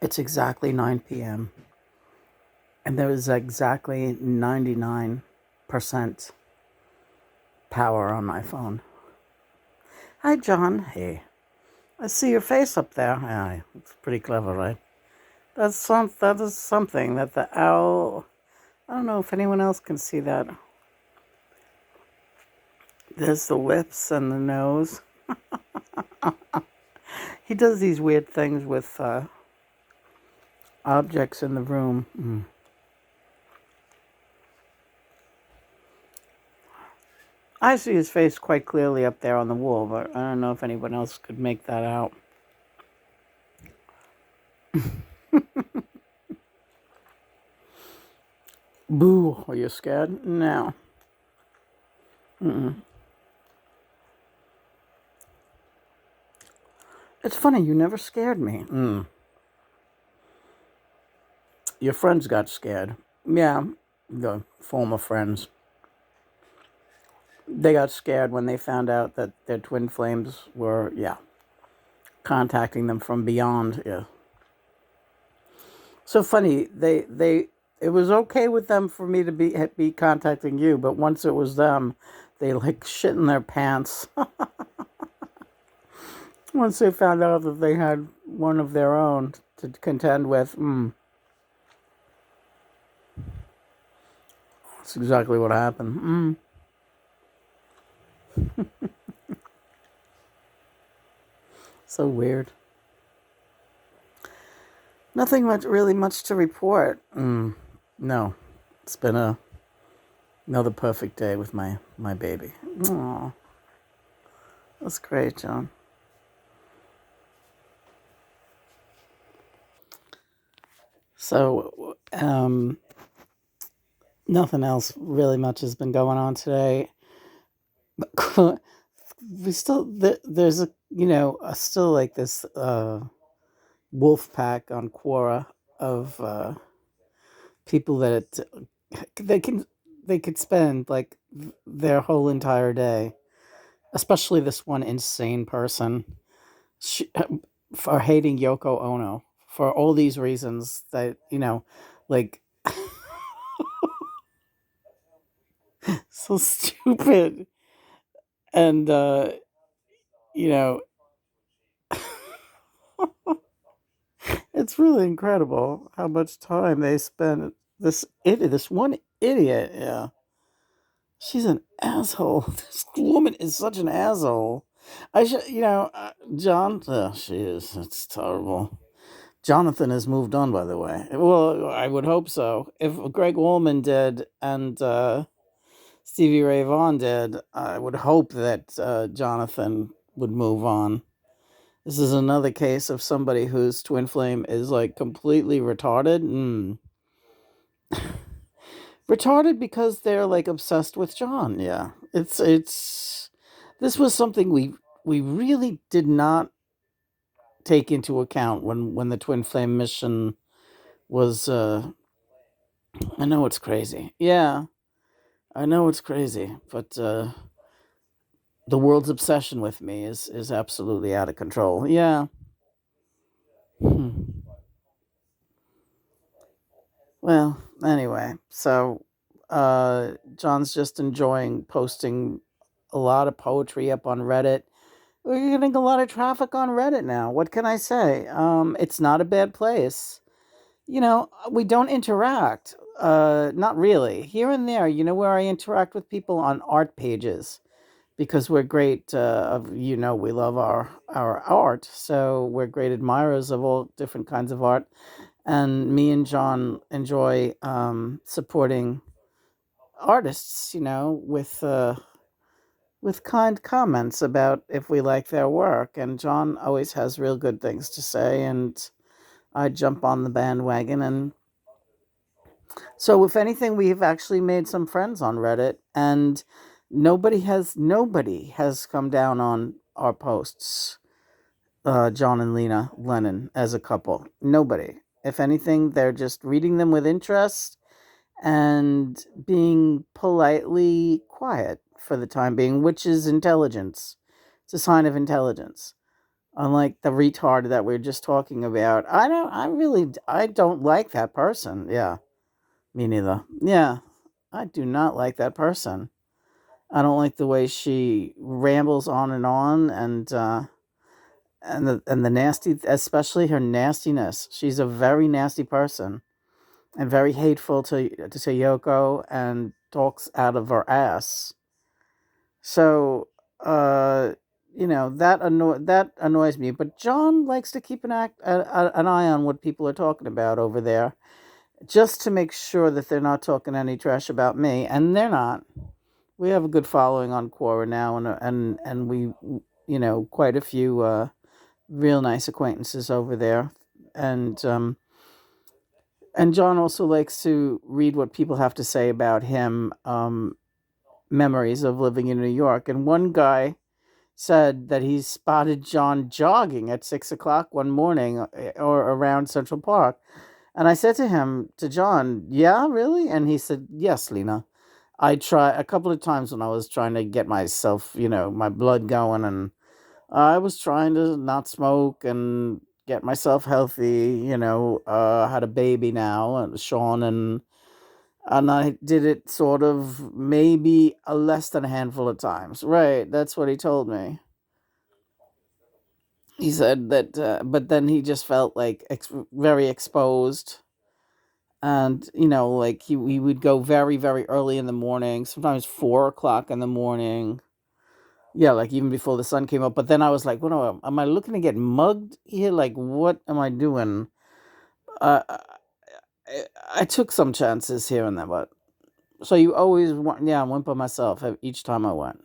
It's exactly 9 p.m. and there is exactly 99% power on my phone. Hi, John. Hey. I see your face up there. Yeah, it's pretty clever, right? That is something that the owl. I don't know if anyone else can see that. There's the lips and the nose. He does these weird things with objects in the room. I see his face quite clearly up there on the wall, but I don't know if anyone else could make that out. Boo, are you scared? No. Mm-mm. It's funny, you never scared me. Your friends got scared. Yeah, the former friends. They got scared when they found out that their twin flames were, contacting them from beyond. Yeah. So funny, it was okay with them for me to be contacting you, but once it was them, they like shit in their pants. Once they found out that they had one of their own to contend with. That's exactly what happened. So weird. Nothing really much to report. No, it's been another perfect day with my baby. Aw, that's great, John. So, nothing else really much has been going on today. We still there's still like this wolf pack on Quora of people that they can they could spend like their whole entire day, especially this one insane person, she, for hating Yoko Ono for all these reasons that like so stupid and you know it's really incredible how much time they spend. This one idiot, yeah, she's an asshole. This woman is such an asshole. I should, John. She is. It's terrible. Jonathan has moved on, by the way. Well, I would hope so. If Greg Woolman did and Stevie Ray Vaughan did, I would hope that Jonathan would move on. This is another case of somebody whose twin flame is like completely retarded. Retarded because they're like obsessed with John. Yeah. It's this was something we really did not take into account when the twin flame mission was I know it's crazy. Yeah. I know it's crazy, but the world's obsession with me is absolutely out of control. Yeah. Hmm. Well, anyway, so John's just enjoying posting a lot of poetry up on Reddit. We're getting a lot of traffic on Reddit now. What can I say? It's not a bad place. We don't interact. Not really. Here and there, where I interact with people on art pages because we're great. We love our art, so we're great admirers of all different kinds of art. And me and John enjoy supporting artists, with kind comments about if we like their work. And John always has real good things to say, and I jump on the bandwagon. And so, if anything, we've actually made some friends on Reddit, and nobody has come down on our posts. John and Lena Lennon as a couple. Nobody. If anything, they're just reading them with interest and being politely quiet for the time being, which is intelligence. It's a sign of intelligence. Unlike the retard that we are just talking about. I don't like that person. Yeah, me neither. Yeah, I do not like that person. I don't like the way she rambles on, and the nasty, especially her nastiness. She's a very nasty person and very hateful to Yoko and talks out of her ass. So, uh, that annoys me. But John likes to keep an eye on what people are talking about over there, just to make sure that they're not talking any trash about me, and they're not. We have a good following on Quora now, and we, quite a few real nice acquaintances over there, and John also likes to read what people have to say about him, memories of living in New York, and one guy said that he spotted John jogging at 6 o'clock one morning, or around Central Park. And I said to John, yeah, really? And he said, yes, Lena. I tried a couple of times when I was trying to get myself, my blood going, and I was trying to not smoke and get myself healthy, had a baby now, Sean, and I did it sort of maybe a less than a handful of times. Right, that's what he told me. He said that, but then he just felt like very exposed, and like he would go very very early in the morning, sometimes 4 o'clock in the morning. Yeah, like even before the sun came up. But then I was like, "What am I looking to get mugged here? Like, what am I doing?" Uh, I took some chances here and there, but so you always want? Yeah, I went by myself each time I went.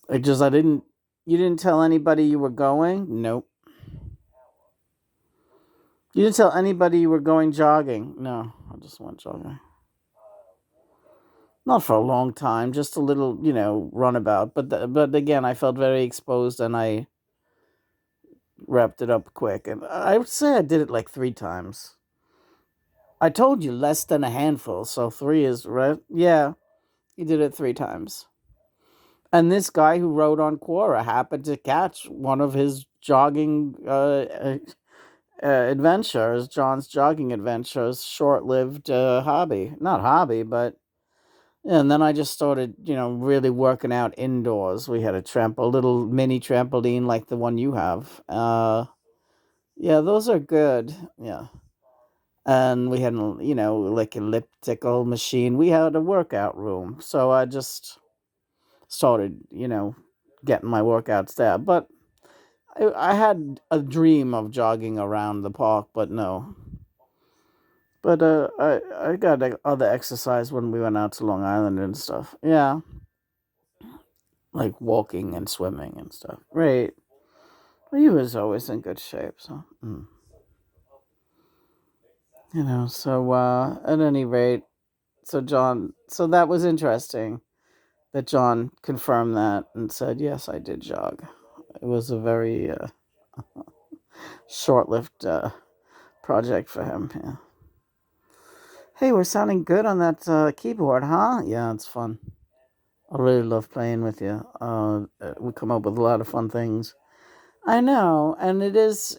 I didn't. You didn't tell anybody you were going. Nope. You didn't tell anybody you were going jogging. No, I just went jogging. Not for a long time, just a little, runabout. But again, I felt very exposed, and I wrapped it up quick. And I would say I did it like 3 times. I told you less than a handful, so three is right. Yeah, he did it 3 times. And this guy who wrote on Quora happened to catch one of his jogging adventures, John's jogging adventures, short-lived hobby. Not hobby, but and then I just started, really working out indoors. We had a little mini trampoline like the one you have. Yeah, those are good. Yeah, and we had, like elliptical machine. We had a workout room, so I just started, getting my workouts there. But I had a dream of jogging around the park, but no. But I got other exercise when we went out to Long Island and stuff. Yeah, like walking and swimming and stuff. Right. Well, he was always in good shape, so So at any rate, so that was interesting that John confirmed that and said, yes, I did jog. It was a very short-lived project for him. Yeah. Hey, we're sounding good on that keyboard, huh? Yeah, it's fun. I really love playing with you. We come up with a lot of fun things. I know, and it is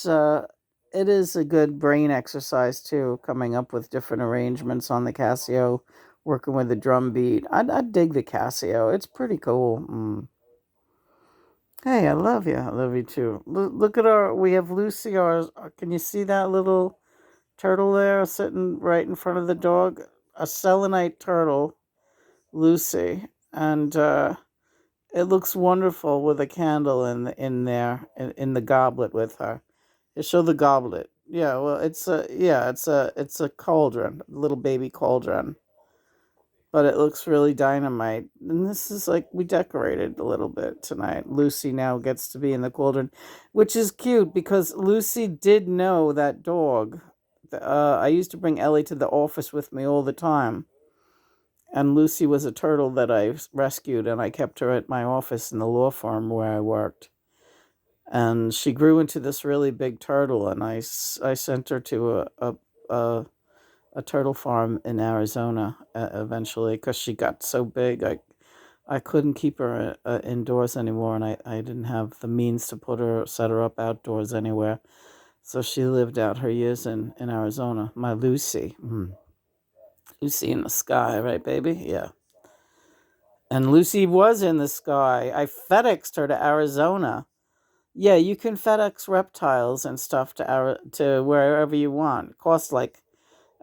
a good brain exercise too, coming up with different arrangements on the Casio, working with the drum beat. I dig the Casio. It's pretty cool. Hey, I love you. I love you too. Look at we have Lucy. Can you see that little turtle there sitting right in front of the dog? A selenite turtle, Lucy, and it looks wonderful with a candle in there in the goblet with her. You show the goblet. Yeah, well, it's a cauldron, a little baby cauldron, but it looks really dynamite. And this is like we decorated a little bit tonight. Lucy now gets to be in the cauldron, which is cute because Lucy did know that dog. I used to bring Ellie to the office with me all the time, and Lucy was a turtle that I rescued, and I kept her at my office in the law firm where I worked. And she grew into this really big turtle, and I sent her to a, a turtle farm in Arizona eventually because she got so big. I couldn't keep her indoors anymore, and I didn't have the means to set her up outdoors anywhere. So she lived out her years in Arizona. My Lucy. Lucy in the sky, right, baby? Yeah. And Lucy was in the sky. I FedExed her to Arizona. Yeah, you can FedEx reptiles and stuff to wherever you want. It costs like,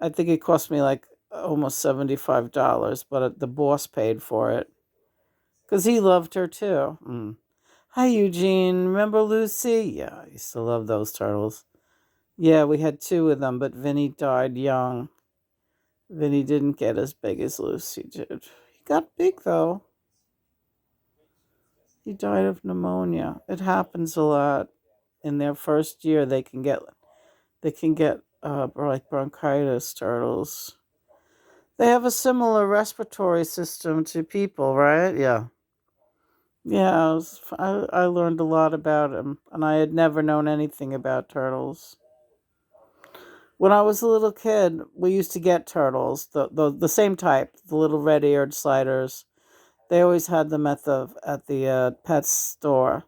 I think it cost me like almost $75, but the boss paid for it because he loved her too. Hi, Eugene. Remember Lucy? Yeah, I used to love those turtles. Yeah, we had two of them, but Vinny died young. Vinny didn't get as big as Lucy did. He got big though. He died of pneumonia. It happens a lot. In their first year, they can get like bronchitis. Turtles. They have a similar respiratory system to people, right? Yeah. Yeah, I learned a lot about them, and I had never known anything about turtles. When I was a little kid, we used to get turtles, the same type, the little red-eared sliders. They always had them at the pet store.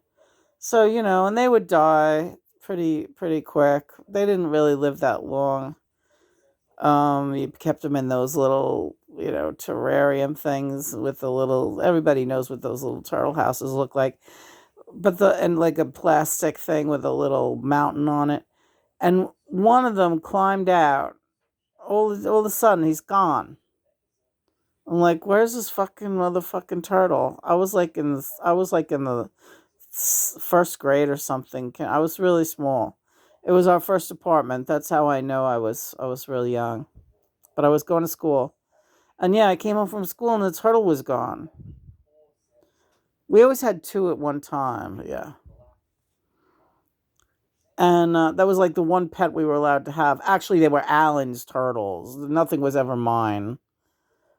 So and they would die pretty quick. They didn't really live that long. You kept them in those little terrarium things with the little. Everybody knows what those little turtle houses look like, but and like a plastic thing with a little mountain on it. And one of them climbed out. All of a sudden, he's gone. I'm like, where's this fucking motherfucking turtle? I was like in the first grade or something. I was really small. It was our first apartment. That's how I know I was really young. But I was going to school, and yeah, I came home from school and the turtle was gone. We always had two at one time. Yeah, and that was like the one pet we were allowed to have. Actually, they were Alan's turtles. Nothing was ever mine.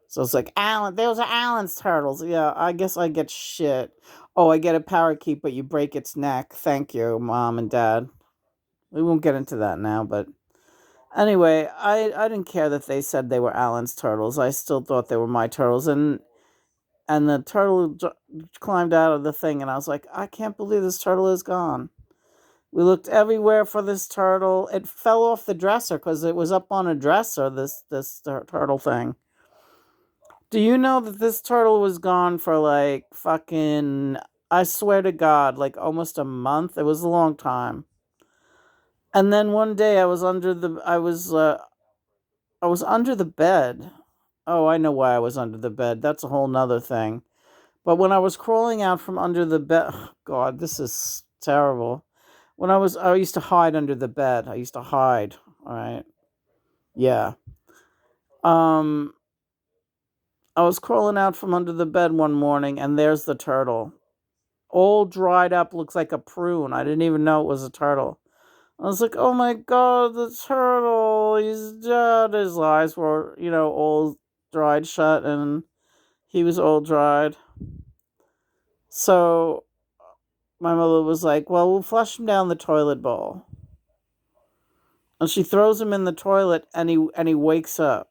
So it's like Alan. Those are Alan's turtles. Yeah, I guess I get shit. Oh, I get a parakeet, but you break its neck. Thank you, mom and dad. We won't get into that now, but anyway, I didn't care that they said they were Alan's turtles. I still thought they were my turtles, and the turtle climbed out of the thing, and I was like, I can't believe this turtle is gone. We looked everywhere for this turtle. It fell off the dresser because it was up on a dresser. This turtle thing. Do you know that this turtle was gone for like fucking? I swear to God, like almost a month. It was a long time. And then one day I was under the bed. Oh, I know why I was under the bed. That's a whole nother thing. But when I was crawling out from under the bed, oh, God, this is terrible. I used to hide under the bed. I used to hide. All right. Yeah. Um, I was crawling out from under the bed one morning, and there's the turtle, all dried up, looks like a prune. I didn't even know it was a turtle. I was like, oh my God, the turtle, he's dead. His eyes were, all dried shut, and he was all dried. So my mother was like, well, we'll flush him down the toilet bowl. And she throws him in the toilet, and he wakes up,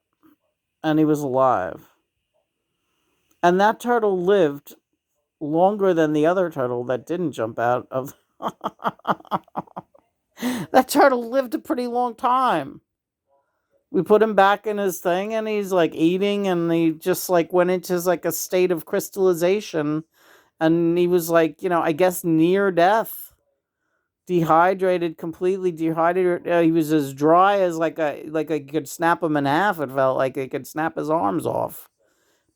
and he was alive. And that turtle lived longer than the other turtle that didn't jump out of. That turtle lived a pretty long time. We put him back in his thing, and he's like eating, and he just like went into like a state of crystallization, and he was like, I guess near death, dehydrated, completely dehydrated. He was as dry as like I could snap him in half. It felt like I could snap his arms off,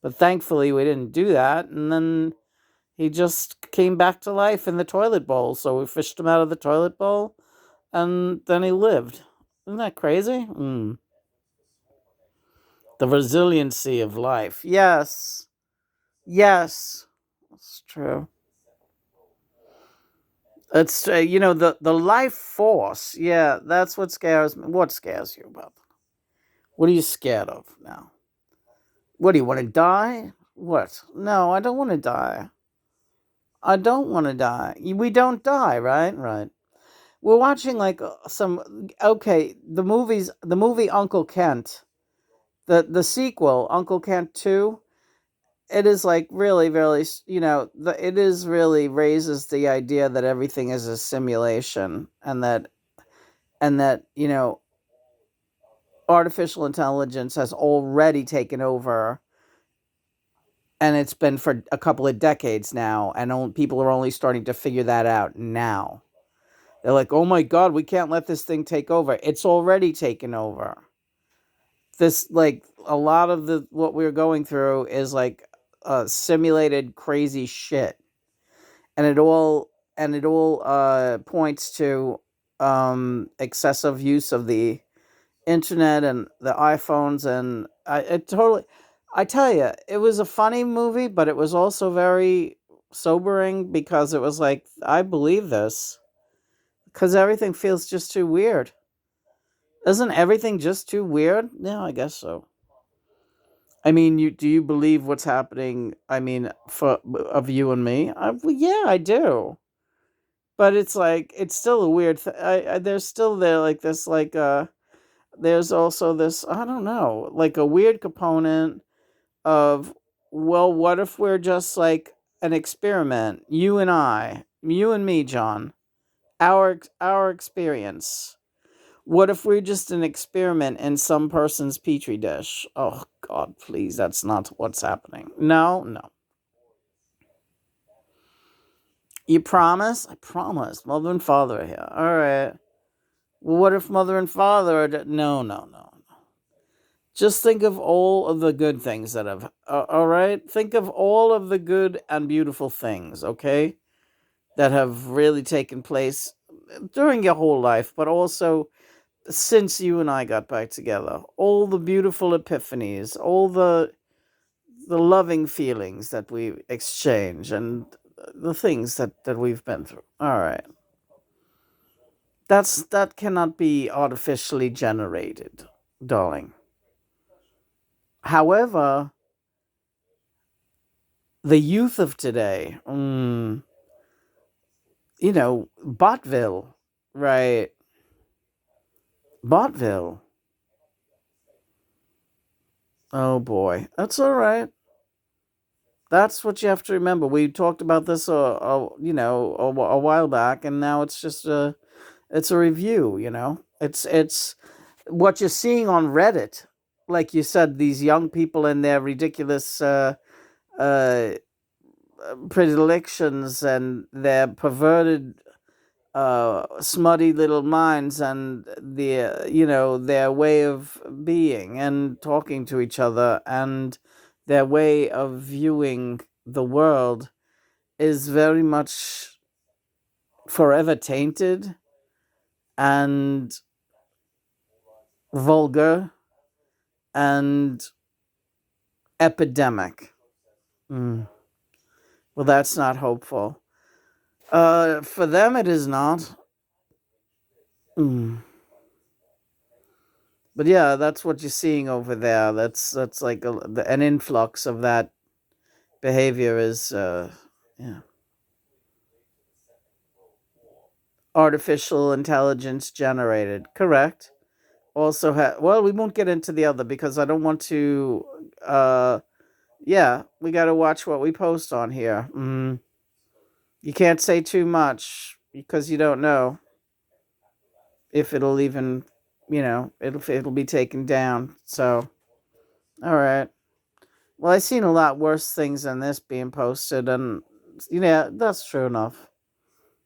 but thankfully we didn't do that. And then he just came back to life in the toilet bowl. So we fished him out of the toilet bowl, and then he lived. Isn't that crazy? The resiliency of life. Yes. Yes. It's true. It's the life force. Yeah, that's what scares me. What scares you about them? What are you scared of now? What do you want to die? What? No, I don't want to die. I don't want to die. We don't die, right? Right. We're watching like some okay, the movie Uncle Kent. The sequel, Uncle Kent 2. it is like really, really, it is really raises the idea that everything is a simulation, and that artificial intelligence has already taken over, and it's been for a couple of decades now, and people are only starting to figure that out now. They're like, oh my God, we can't let this thing take over. It's already taken over. This, like, a lot of what we're going through is like simulated crazy shit. And it all points to excessive use of the internet and the iPhones, and I tell you, it was a funny movie, but it was also very sobering, because it was like, I believe this, because everything feels just too weird. Isn't everything just too weird? Yeah, I guess so. I mean, do you believe what's happening? I mean, for of you and me, well, yeah, I do. But it's like, it's still a weird. There's still there like this, like there's also this, I don't know, like a weird component of, well, what if we're just like an experiment? You and me, John, our experience. What if we're just an experiment in some person's petri dish? Oh God, please, that's not what's happening. No, no. You promise? I promise. Mother and father are here. All right. Well, what if mother and father are? No, no, no. Just think of all of the good things that have. All right. Think of all of the good and beautiful things. Okay, that have really taken place during your whole life, but also since you and I got back together. All the beautiful epiphanies, all the loving feelings that we exchange, and the things that we've been through. All right. That cannot be artificially generated, darling. However, the youth of today, Botville, right? Botville. Oh boy, that's all right. That's what you have to remember. We talked about this, a while back, and now it's a review. It's what you're seeing on Reddit. Like you said, these young people and their ridiculous uh, predilections and their perverted, smutty little minds, and their way of being and talking to each other, and their way of viewing the world is very much forever tainted and vulgar and epidemic. Mm. Well, that's not hopeful. For them, it is not. Mm. But yeah, that's what you're seeing over there. That's like an influx of that behavior is, yeah, artificial intelligence generated. Correct. Also, well, we won't get into the other because I don't want to. Yeah, we got to watch what we post on here. You can't say too much because you don't know if it'll even, it'll be taken down. So, all right. Well, I've seen a lot worse things than this being posted, and yeah, that's true enough.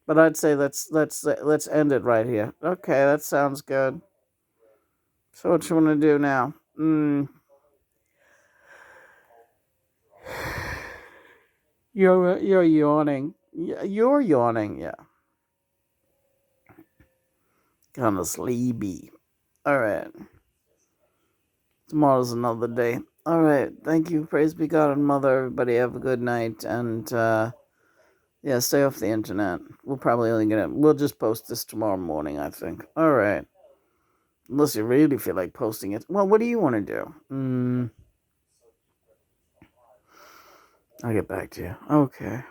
But I'd say let's end it right here. Okay, that sounds good. So what you want to do now? You're yawning. You're yawning. Yeah, kind of sleepy. All right. Tomorrow's another day. All right. Thank you. Praise be God and Mother. Everybody have a good night, and yeah, stay off the internet. We'll probably only get it. We'll just post this tomorrow morning, I think. All right. Unless you really feel like posting it. Well, what do you want to do? I'll get back to you. Okay.